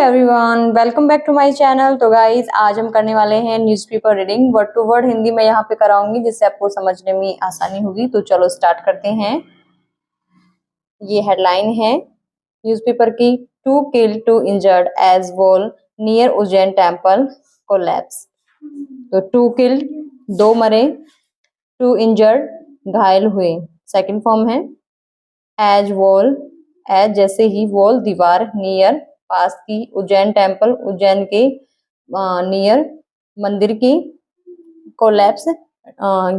Everyone, welcome back to my channel. तो guys आज हम करने वाले हैं newspaper reading. Word to word Hindi में यहाँ पे कराऊंगी जिससे आपको समझने में आसानी होगी। तो चलो स्टार्ट करते हैं। ये हेडलाइन है न्यूज़पेपर की, 2 killed 2 injured as wall near Ujjain temple collapse. तो 2 killed 2 मरे, 2 injured घायल हुए। सेकंड फॉर्म है एज वॉल, एज जैसे ही, वॉल दीवार, नियर पास की, उज्जैन टेम्पल उज्जैन के नियर मंदिर की, कोलैप्स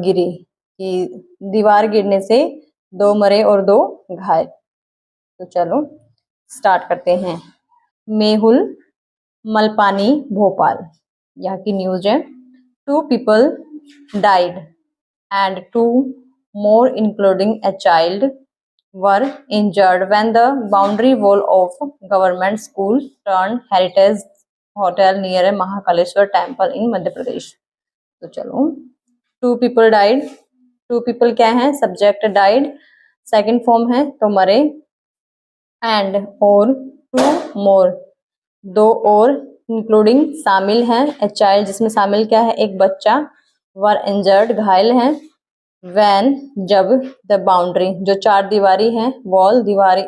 गिरी कि दीवार गिरने से 2 मरे और 2 घायल। तो चलो स्टार्ट करते हैं। मेहुल मलपानी भोपाल, यहाँ की न्यूज है। 2 people died and 2 more including a child were injured when the boundary wall of government school turned heritage hotel near Mahakaleshwar temple in Madhya Pradesh. तो चलो 2 people died, 2 people क्या है, सब्जेक्ट died, सेकंड फॉर्म है तो मरे, एंड और 2 more 2 और including शामिल है, ए चाइल्ड जिसमें शामिल क्या है, एक बच्चा, वर इंजर्ड घायल है, वैन जब, द बाउंड्री जो चार दीवारी है, वॉल दीवारी,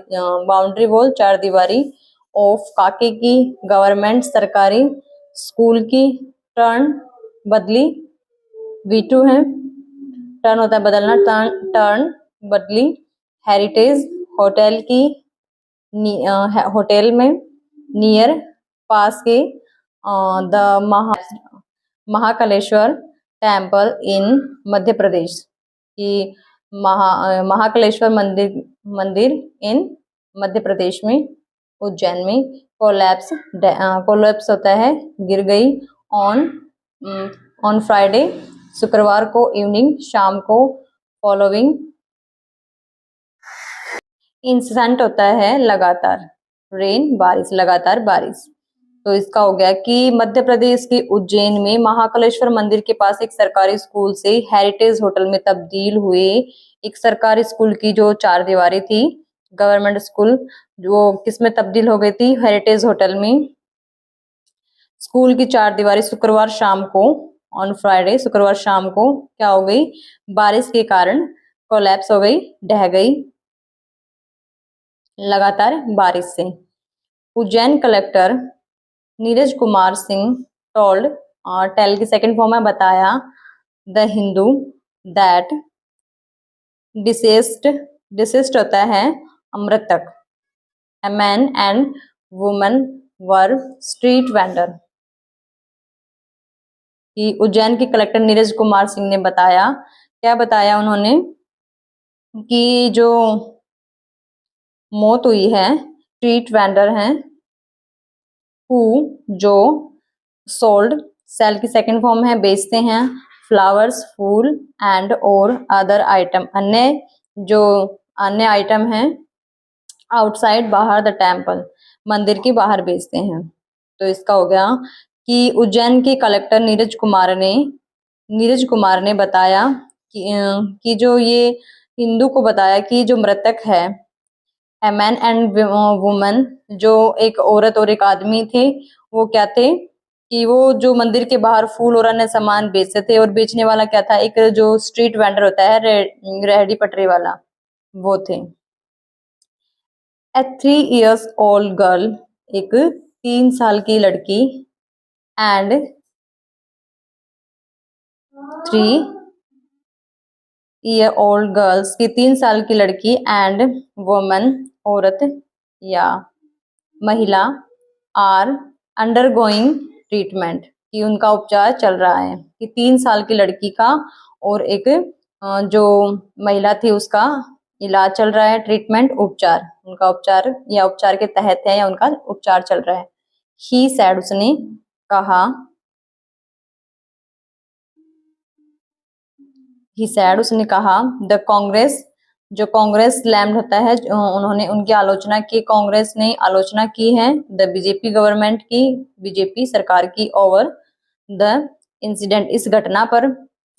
बाउंड्री वॉल चार दीवारी, ऑफ काके की, गवर्नमेंट सरकारी, स्कूल की, टर्न बदली, V2 है, टर्न होता है बदलना, टर्न बदली, हेरिटेज होटल की, होटल में, नियर पास के, the Mahakaleshwar temple in Madhya प्रदेश की, महाकालेश्वर मंदिर इन मध्य प्रदेश में, उज्जैन में। कोलैप्स, कोलैप्स होता है गिर गई, ऑन फ्राइडे शुक्रवार को, इवनिंग शाम को, फॉलोइंग, इंसिडेंट होता है लगातार, रेन बारिश, लगातार बारिश। तो इसका हो गया कि मध्य प्रदेश के उज्जैन में महाकालेश्वर मंदिर के पास एक सरकारी स्कूल से हेरिटेज होटल में तब्दील हुए एक सरकारी स्कूल की जो चार दीवारी थी, गवर्नमेंट स्कूल, जो किसमें तब्दील हो गई थी, हेरिटेज होटल में। स्कूल की चार दीवारी शुक्रवार शाम को, ऑन फ्राइडे शुक्रवार शाम को क्या हो गई, बारिश के कारण कोलैप्स हो गई, ढह गई लगातार बारिश से। Ujjain collector Neeraj Kumar Singh told, tell की सेकंड फॉर्म में बताया, द हिंदू दैट डिसेस्ड होता है मृतक, a man and woman were street vendor. कि उज्जैन के कलेक्टर नीरज कुमार सिंह ने बताया, क्या बताया उन्होंने, कि जो मौत हुई है, स्ट्रीट वेंडर हैं, हु जो, सोल्ड सेल की सेकंड फॉर्म है बेचते हैं, फ्लावर्स फूल, एंड और अदर आइटम अन्य जो अन्य आइटम हैं, आउटसाइड बाहर द टेम्पल मंदिर के बाहर बेचते हैं। तो इसका हो गया कि उज्जैन के कलेक्टर नीरज कुमार ने बताया कि जो ये हिंदू को बताया कि जो मृतक है, ए मैन एंड वुमन, जो एक औरत और एक आदमी थे, वो क्या थे कि वो जो मंदिर के बाहर फूल और अन्य सामान बेचते थे, और बेचने वाला क्या था, एक जो स्ट्रीट वेंडर होता है, रेहड़ी पटरी वाला, वो थे। ए 3 years old गर्ल, एक 3 साल की लड़की, एंड 3 year old गर्ल्स की 3 साल की लड़की, एंड वुमन औरत या महिला, आर अंडरगोइंग ट्रीटमेंट, कि उनका उपचार चल रहा है, कि 3 साल की लड़की का और एक जो महिला थी उसका इलाज चल रहा है, ट्रीटमेंट उपचार, उनका उपचार या उपचार के तहत है या उनका उपचार चल रहा है। ही सैड उसने कहा, ही सैड उसने कहा, द कांग्रेस जो कांग्रेस लैम्ड होता है, उन्होंने उनकी आलोचना की, कांग्रेस ने आलोचना की है, द बीजेपी गवर्नमेंट की, बीजेपी सरकार की, ओवर द इंसिडेंट इस घटना पर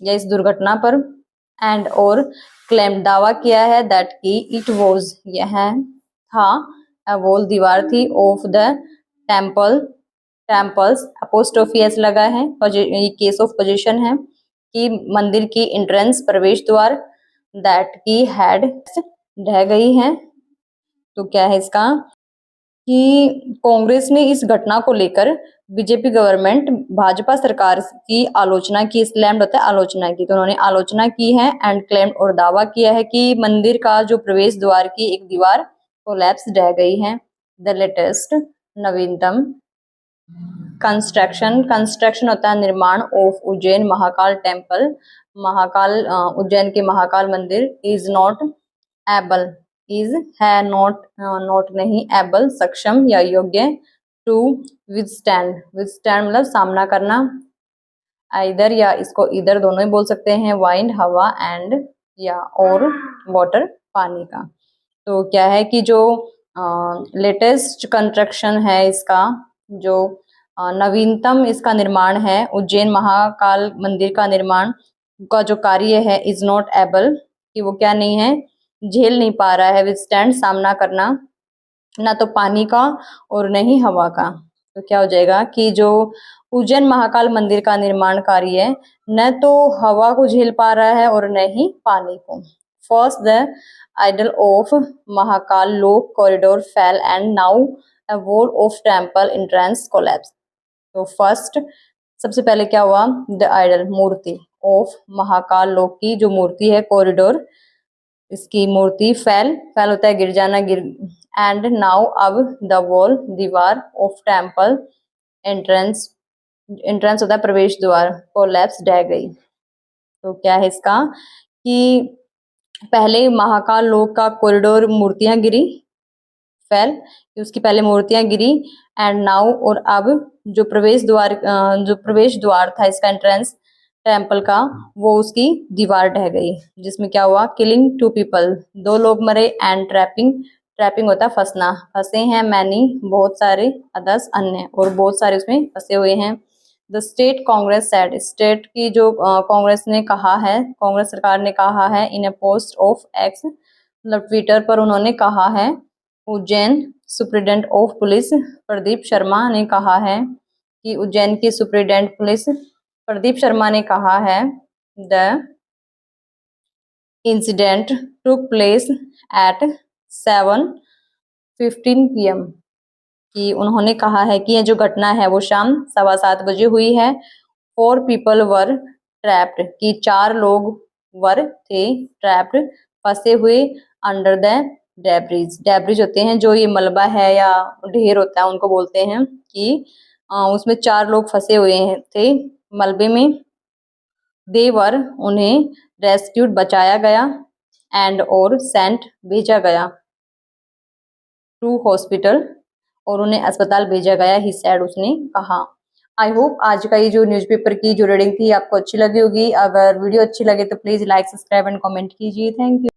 या इस दुर्घटना पर, एंड और क्लेम दावा किया है, दैट की इट वॉज यह था, अ वॉल दीवार थी, of the temples apostrophe S लगा है। ये केस ऑफ पोजीशन है कि मंदिर की एंट्रेंस प्रवेश द्वार दैट की हैड ढह गई है। तो क्या है इसका कि कांग्रेस ने इस घटना को लेकर बीजेपी गवर्नमेंट भाजपा सरकार की आलोचना की, स्लैम्ड होता है आलोचना की, तो उन्होंने आलोचना की है एंड क्लेम्ड और दावा किया है कि मंदिर का जो प्रवेश द्वार की एक दीवार कोलैप्स ढह गई है। द लेटेस्ट नवीनतम कंस्ट्रक्शन होता है निर्माण ऑफ उज्जैन महाकाल टेम्पल, महाकाल उज्जैन के महाकाल मंदिर इज नॉट एबल, इज है नॉट नहीं एबल सक्षम या योग्य टू विथस्टैंड मतलब सामना करना, आइदर या इसको इधर दोनों ही बोल सकते हैं, वाइंड हवा एंड या और वाटर पानी का। तो क्या है कि जो लेटेस्ट कंस्ट्रक्शन है इसका जो नवीनतम इसका निर्माण है उज्जैन महाकाल मंदिर का निर्माण का जो कार्य है इज नॉट एबल कि वो क्या नहीं है, झेल नहीं पा रहा है, विथस्टैंड सामना करना, ना तो पानी का और न ही हवा का। तो क्या हो जाएगा कि जो उज्जैन महाकाल मंदिर का निर्माण कार्य है न तो हवा को झेल पा रहा है और न ही पानी को। First the idol of Mahakal Lok corridor fail and now a wall of temple entrance collapse। तो फर्स्ट सबसे पहले क्या हुआ, द आइडल मूर्ति ऑफ महाकाल लोक की जो मूर्ति है कॉरिडोर इसकी मूर्ति फेल होता है गिर जाना, गिर, एंड नाउ अब द वॉल दीवार ऑफ टेम्पल एंट्रेंस होता है प्रवेश द्वार, कोलैप्स ढह गई। तो क्या है इसका कि पहले महाकाल लोक का कॉरिडोर मूर्तियां गिरी, फेल उसकी पहले मूर्तियां गिरी, एंड नाउ और अब जो प्रवेश द्वार था इसका एंट्रेंस टेम्पल का वो उसकी दीवार ढह गई, जिसमें क्या हुआ किलिंग 2 पीपल 2 लोग मरे, एंड ट्रैपिंग होता है फंसना, फंसे हैं मैनी बहुत सारे, अदर्स अन्य और बहुत सारे उसमें फंसे हुए हैं। The state Congress said state की जो कांग्रेस ने कहा है, कांग्रेस सरकार ने कहा है इन ए पोस्ट ऑफ एक्स मतलब ट्विटर पर उन्होंने कहा है, Ujjain superintendent of police Pradeep Sharma ने कहा है कि उज्जैन के सुप्रीडेंट पुलिस प्रदीप शर्मा ने कहा है the incident took place at 7:15 PM कि उन्होंने कहा है कि यह जो घटना है वो शाम 7:15 बजे हुई है। 4 पीपल वर ट्रैप्ड कि 4 लोग वर थे ट्रैप्ड फंसे हुए अंडर द डेब्रिज होते हैं जो ये मलबा है या ढेर होता है उनको बोलते हैं कि उसमें 4 लोग फंसे हुए थे मलबे में। देवर उन्हें रेस्क्यूड बचाया गया एंड और सेंट भेजा गया टू हॉस्पिटल और उन्हें अस्पताल भेजा गया, ही सैड उसने कहा। आई होप आज का ये जो न्यूज़पेपर की जो रीडिंग थी आपको अच्छी लगी होगी। अगर वीडियो अच्छी लगे तो please like subscribe and comment कीजिए। Thank you.